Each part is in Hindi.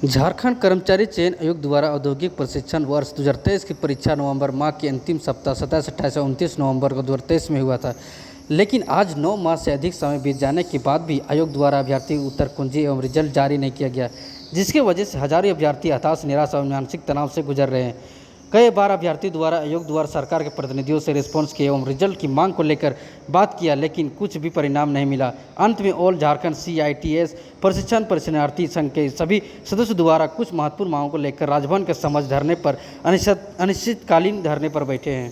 झारखंड कर्मचारी चयन आयोग द्वारा औद्योगिक प्रशिक्षण वर्ष 2023 की परीक्षा नवंबर माह के अंतिम सप्ताह 27, 28 और 29 नवंबर को 2023 में हुआ था। लेकिन आज 9 माह से अधिक समय बीत जाने के बाद भी आयोग द्वारा अभ्यर्थी उत्तर कुंजी एवं रिजल्ट जारी नहीं किया गया, जिसकी वजह से हजारों अभ्यर्थी हताश, निराश और मानसिक तनाव से गुजर रहे हैं। कई बार अभ्यर्थी द्वारा आयोग द्वारा सरकार के प्रतिनिधियों से रिस्पॉन्स किए एवं रिजल्ट की मांग को लेकर बात किया, लेकिन कुछ भी परिणाम नहीं मिला। अंत में ऑल झारखंड CITS प्रशिक्षण प्रशिक्षणार्थी संघ के सभी सदस्यों द्वारा कुछ महत्वपूर्ण मांगों को लेकर राजभवन के समक्ष धरने पर अनिश्चितकालीन धरने पर बैठे हैं।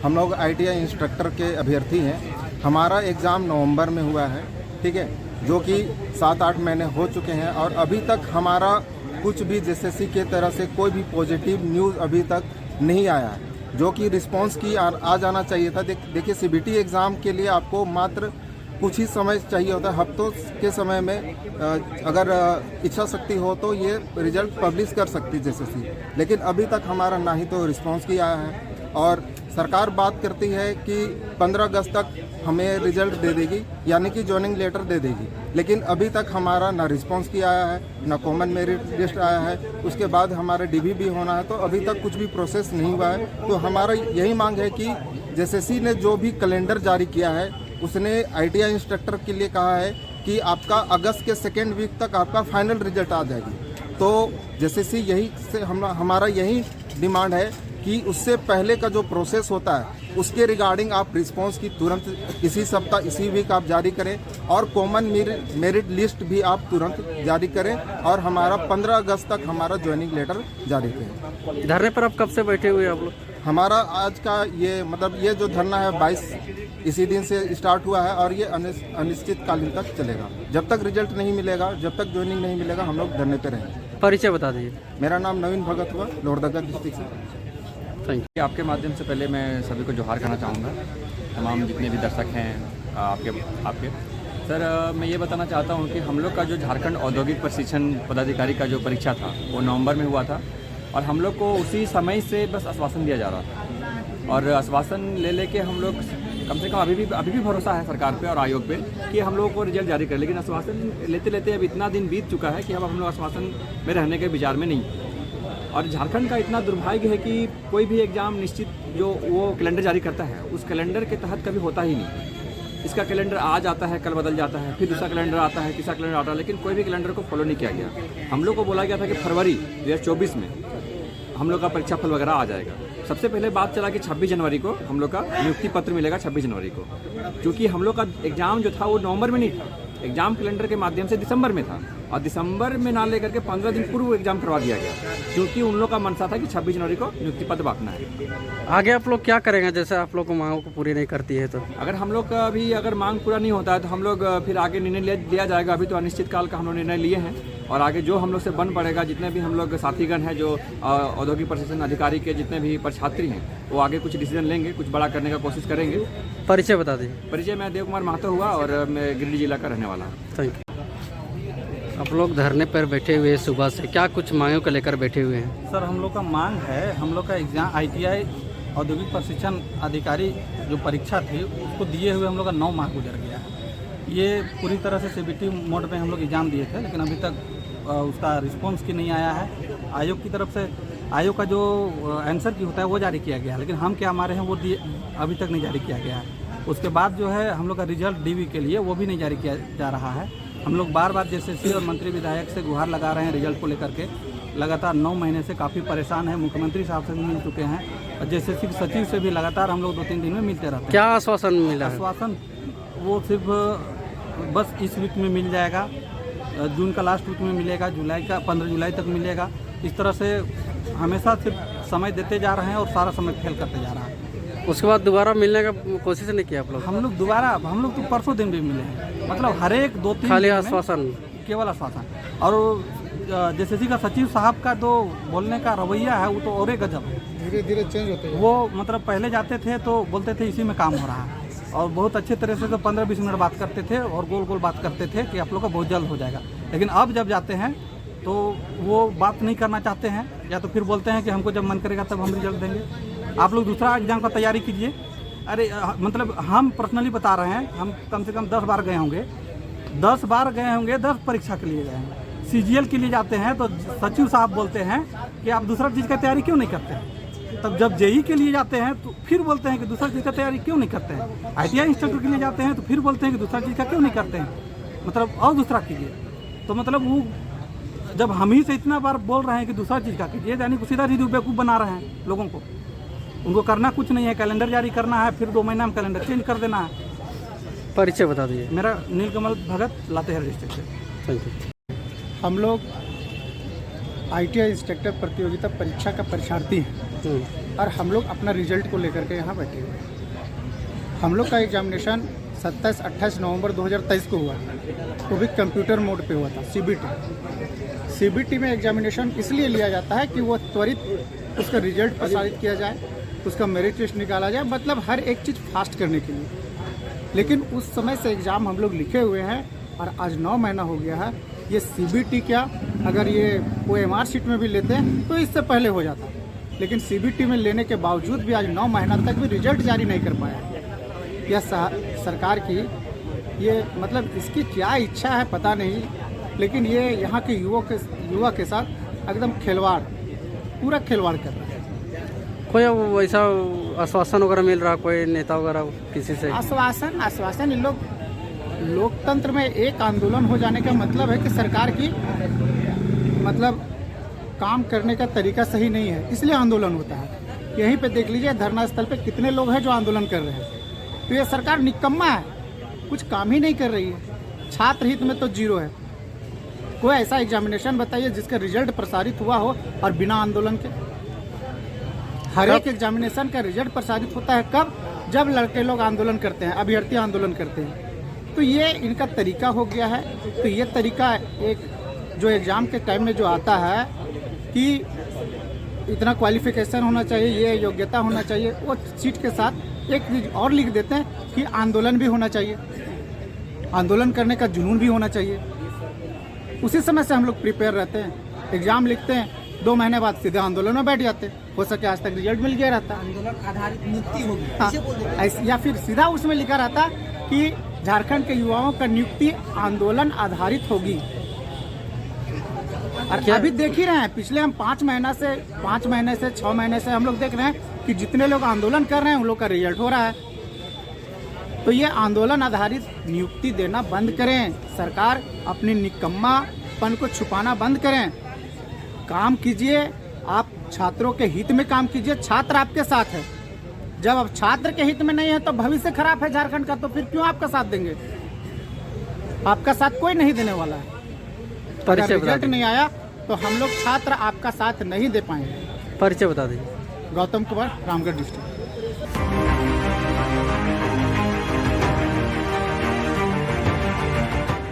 हम लोग ITI इंस्ट्रक्टर के अभ्यर्थी हैं। हमारा एग्ज़ाम नवंबर में हुआ है, ठीक है, जो कि 7-8 महीने हो चुके हैं और अभी तक हमारा कुछ भी JSSC के तरह से कोई भी पॉजिटिव न्यूज़ अभी तक नहीं आया है, जो कि रिस्पांस की आ जाना चाहिए था। देखिए CBT एग्ज़ाम के लिए आपको मात्र कुछ ही समय चाहिए होता है, हफ्तों के समय में अगर इच्छा शक्ति हो तो ये रिजल्ट पब्लिश कर सकती JSSC, लेकिन अभी तक हमारा ना ही तो रिस्पांस किया है। और सरकार बात करती है कि 15 अगस्त तक हमें रिजल्ट दे देगी, यानी कि ज्वाइनिंग लेटर दे देगी, लेकिन अभी तक हमारा ना रिस्पांस किया आया है, ना कॉमन मेरिट लिस्ट आया है। उसके बाद हमारा DB भी होना है, तो अभी तक कुछ भी प्रोसेस नहीं हुआ है। तो हमारा यही मांग है कि JSSC ने जो भी कैलेंडर जारी किया है, उसने ITI इंस्ट्रक्टर के लिए कहा है कि आपका अगस्त के 2nd वीक तक आपका फाइनल रिजल्ट आ जाएगी। तो JSSC यही से हमारा यही डिमांड है कि उससे पहले का जो प्रोसेस होता है उसके रिगार्डिंग आप रिस्पांस की तुरंत इसी सप्ताह इसी वीक आप जारी करें और कॉमन मेरिट लिस्ट भी आप तुरंत जारी करें और हमारा 15 अगस्त तक हमारा ज्वाइनिंग लेटर जारी करें। धरने पर आप कब से बैठे हुए आप लोग? हमारा आज का ये जो धरना है 22 इसी दिन से स्टार्ट हुआ है और ये अनिश्चितकालीन तक चलेगा। जब तक रिजल्ट नहीं मिलेगा, जब तक ज्वाइनिंग नहीं मिलेगा, हम लोग धरने पे रहेंगे। परिचय बता दीजिए। मेरा नाम नवीन भगत हुआ, लोहरदगा डिस्ट्रिक्ट से। Thank you. आपके माध्यम से पहले मैं सभी को जोहार कहना चाहूँगा, तमाम जितने भी दर्शक हैं आपके सर, मैं ये बताना चाहता हूँ कि हम लोग का जो झारखंड औद्योगिक प्रशिक्षण पदाधिकारी का जो परीक्षा था वो नवंबर में हुआ था और हम लोग को उसी समय से बस आश्वासन दिया जा रहा था और आश्वासन लेके हम लोग कम से कम अभी भी भरोसा है सरकार पे और आयोग पे कि हम लोगों को रिजल्ट जारी करें, लेकिन आश्वासन लेते लेते अब इतना दिन बीत चुका है कि अब हम लोग आश्वासन में रहने के विचार में नहीं। और झारखंड का इतना दुर्भाग्य है कि कोई भी एग्ज़ाम निश्चित जो वो कैलेंडर जारी करता है उस कैलेंडर के तहत कभी होता ही नहीं। इसका कैलेंडर आज आता है, कल बदल जाता है, फिर दूसरा कैलेंडर आता है, तीसरा कैलेंडर आता है, लेकिन कोई भी कैलेंडर को फॉलो नहीं किया गया। हम लोग को बोला गया था कि फरवरी 2024 में हम लोग का परीक्षा फल वगैरह आ जाएगा। सबसे पहले बात चला कि 26 जनवरी को हम लोग का नियुक्ति पत्र मिलेगा 26 जनवरी को, क्योंकि हम लोग का एग्ज़ाम जो था वो नवंबर में नहीं था, एग्ज़ाम कैलेंडर के माध्यम से दिसंबर में था और दिसंबर में ना लेकर के 15 दिन पूर्व एग्ज़ाम करवा दिया गया, क्योंकि उन लोग का मनसा था कि 26 जनवरी को नियुक्ति पत्र बांटना है। आगे आप लोग क्या करेंगे जैसे आप लोग को मांगों को पूरी नहीं करती है तो? अगर हम लोग का भी अगर मांग पूरा नहीं होता है तो हम लोग फिर आगे निर्णय लिया जाएगा। अभी तो अनिश्चित काल का हम लोग निर्णय लिए हैं और आगे जो हम लोग से बन पड़ेगा, जितने भी हम लोग साथीगण हैं जो औद्योगिक प्रशिक्षण अधिकारी के जितने भी परीक्षार्थी हैं, वो आगे कुछ डिसीजन लेंगे, कुछ बड़ा करने का कोशिश करेंगे। परिचय बता दीजिए। परिचय मैं देव कुमार महतो हुआ और मैं गिरिडीह जिला का रहने वाला हूँ। Thank you. आप लोग धरने पर बैठे हुए सुबह से, क्या कुछ मांगों को लेकर बैठे हुए हैं? सर, हम लोग का मांग है, हम लोग का एग्ज़ाम ITI औद्योगिक प्रशिक्षण अधिकारी जो परीक्षा थी उसको दिए हुए हम लोग का 9 माह गुजर गया है। ये पूरी तरह से CBT मोड में हम लोग एग्ज़ाम दिए थे, लेकिन अभी तक उसका रिस्पांस की नहीं आया है। आयोग की तरफ से आयोग का जो आंसर की होता है वो जारी किया गया है, लेकिन हम क्या हमारे हैं वो अभी तक नहीं जारी किया गया है। उसके बाद जो है हम लोग का रिजल्ट DB के लिए वो भी नहीं जारी किया जा रहा है। हम लोग बार बार JSSC और मंत्री विधायक से गुहार लगा रहे हैं रिजल्ट को लेकर के। लगातार 9 महीने से काफ़ी परेशान है, मुख्यमंत्री साहब से भी मिल चुके हैं और JSSC के सचिव से भी लगातार हम लोग 2-3 दिन में मिलते रहते हैं। क्या आश्वासन मिला? आश्वासन वो सिर्फ बस इस वीक में मिल जाएगा, जून का लास्ट वीक में मिलेगा, जुलाई का 15 जुलाई तक मिलेगा। इस तरह से हमेशा सिर्फ समय देते जा रहे हैं और सारा समय फेल करते जा रहा है। उसके बाद दोबारा मिलने का कोशिश नहीं किया आप लोग? हम लोग तो परसों दिन भी मिले हैं, मतलब हर एक 2-3 खाली आश्वासन, केवल आश्वासन। और JSSC का सचिव साहब का तो बोलने का रवैया है वो तो और गजब है, धीरे धीरे चेंज होते हैं। वो मतलब पहले जाते थे तो बोलते थे इसी में काम हो रहा है और बहुत अच्छे तरह से तो 15-20 मिनट बात करते थे और गोल गोल बात करते थे कि आप लोग का बहुत जल्द हो जाएगा। लेकिन अब जब जाते हैं तो वो बात नहीं करना चाहते हैं, या तो फिर बोलते हैं कि हमको जब मन करेगा तब हम रिजल्ट देंगे, आप लोग दूसरा एग्ज़ाम का तैयारी कीजिए। अरे मतलब हम पर्सनली बता रहे हैं, हम कम से कम 10 बार गए होंगे, 10 बार गए होंगे, 10 परीक्षा के लिए गए हैं। सीजीएल के लिए जाते हैं तो सचिव साहब बोलते हैं कि आप दूसरा चीज़ का तैयारी क्यों नहीं करते हैं। तब जब जेई के लिए जाते हैं तो फिर बोलते हैं कि दूसरा चीज़ का तैयारी क्यों नहीं करते हैं। आईटीआई इंस्ट्रक्टर के लिए जाते हैं तो फिर बोलते हैं कि दूसरा चीज़ का क्यों नहीं करते हैं, मतलब और दूसरा कीजिए। तो मतलब वो जब हम ही से इतना बार बोल रहे हैं कि दूसरा चीज़ का कीजिए, यानी कि सीधा सीधी बेवकूफ़ बना रहे हैं लोगों को। उनको करना कुछ नहीं है, कैलेंडर जारी करना है, फिर 2 महीना में कैलेंडर चेंज कर देना है। परिचय बता दीजिए। मेरा नीलकमल भगत, लातेहार डिस्ट्रिक्ट से। Thank you. हम लोग आईटीआई इंस्ट्रक्टर प्रतियोगिता परीक्षा का परीक्षार्थी हैं और हम लोग अपना रिजल्ट को लेकर के यहाँ बैठे हुए हैं। हम लोग का एग्जामिनेशन 27-28 नवंबर 2023 को हुआ, वो भी कंप्यूटर मोड पे हुआ था, सीबीटी में एग्जामिनेशन इसलिए लिया जाता है कि वो त्वरित उसका रिजल्ट प्रसारित किया जाए, उसका मेरिट लिस्ट निकाला जाए, मतलब हर एक चीज़ फास्ट करने के लिए। लेकिन उस समय से एग्ज़ाम हम लोग लिखे हुए हैं और आज 9 महीना हो गया है। ये सीबीटी क्या, अगर ये OMR शीट में भी लेते हैं तो इससे पहले हो जाता, लेकिन सीबीटी में लेने के बावजूद भी आज 9 महीना तक भी रिजल्ट जारी नहीं कर पाया। यह सरकार की ये मतलब इसकी क्या इच्छा है पता नहीं, लेकिन ये यहाँ के युवा के साथ एकदम पूरा खिलवाड़ कर रहा है। कोई वैसा आश्वासन वगैरह मिल रहा, कोई नेता वगैरह किसी से? आश्वासन इन लोग, लोकतंत्र में एक आंदोलन हो जाने का मतलब है कि सरकार की मतलब काम करने का तरीका सही नहीं है, इसलिए आंदोलन होता है। यहीं पे देख लीजिए धरना स्थल पे कितने लोग हैं जो आंदोलन कर रहे हैं। तो ये सरकार निकम्मा है, कुछ काम ही नहीं कर रही है। छात्र हित में तो जीरो है। कोई ऐसा एग्जामिनेशन बताइए जिसका रिजल्ट प्रसारित हुआ हो और बिना आंदोलन के। हर एक एग्जामिनेशन का रिजल्ट प्रसारित होता है कब, जब लड़के लोग आंदोलन करते हैं, अभ्यर्थी आंदोलन करते हैं। तो ये इनका तरीका हो गया है। तो ये तरीका एक जो एग्ज़ाम के टाइम में जो आता है कि इतना क्वालिफिकेशन होना चाहिए, ये योग्यता होना चाहिए, वो सीट के साथ एक चीज़ और लिख देते हैं कि आंदोलन भी होना चाहिए, आंदोलन करने का जुनून भी होना चाहिए। उसी समय से हम लोग प्रिपेयर रहते हैं, एग्ज़ाम लिखते हैं, 2 महीने बाद सीधे आंदोलन में बैठ जाते हैं। हो सके आज तक रिजल्ट मिल गया रहता, आंदोलन आधारित नियुक्ति होगी। हाँ, या फिर सीधा उसमें लिखा रहता कि झारखंड के युवाओं का नियुक्ति आंदोलन आधारित होगी। और अभी देख ही रहे हैं, पिछले हम 5 महीने से 6 महीने से हम लोग देख रहे हैं कि जितने लोग आंदोलन कर रहे हैं उन लोग का रिजल्ट हो रहा है। तो ये आंदोलन आधारित नियुक्ति देना बंद करें। सरकार अपनी निकम्मापन को छुपाना बंद करें, काम कीजिए। आप छात्रों के हित में काम कीजिए। छात्र आपके साथ है, जब अब छात्र के हित में नहीं है तो भविष्य खराब है झारखंड का, तो फिर क्यों आपका साथ देंगे? आपका साथ कोई नहीं देने वाला है। अगर रिजल्ट नहीं आया तो हम लोग छात्र आपका साथ नहीं दे पाएंगे। परिचय बता दीजिए। गौतम कुमार, रामगढ़ डिस्ट्रिक्ट।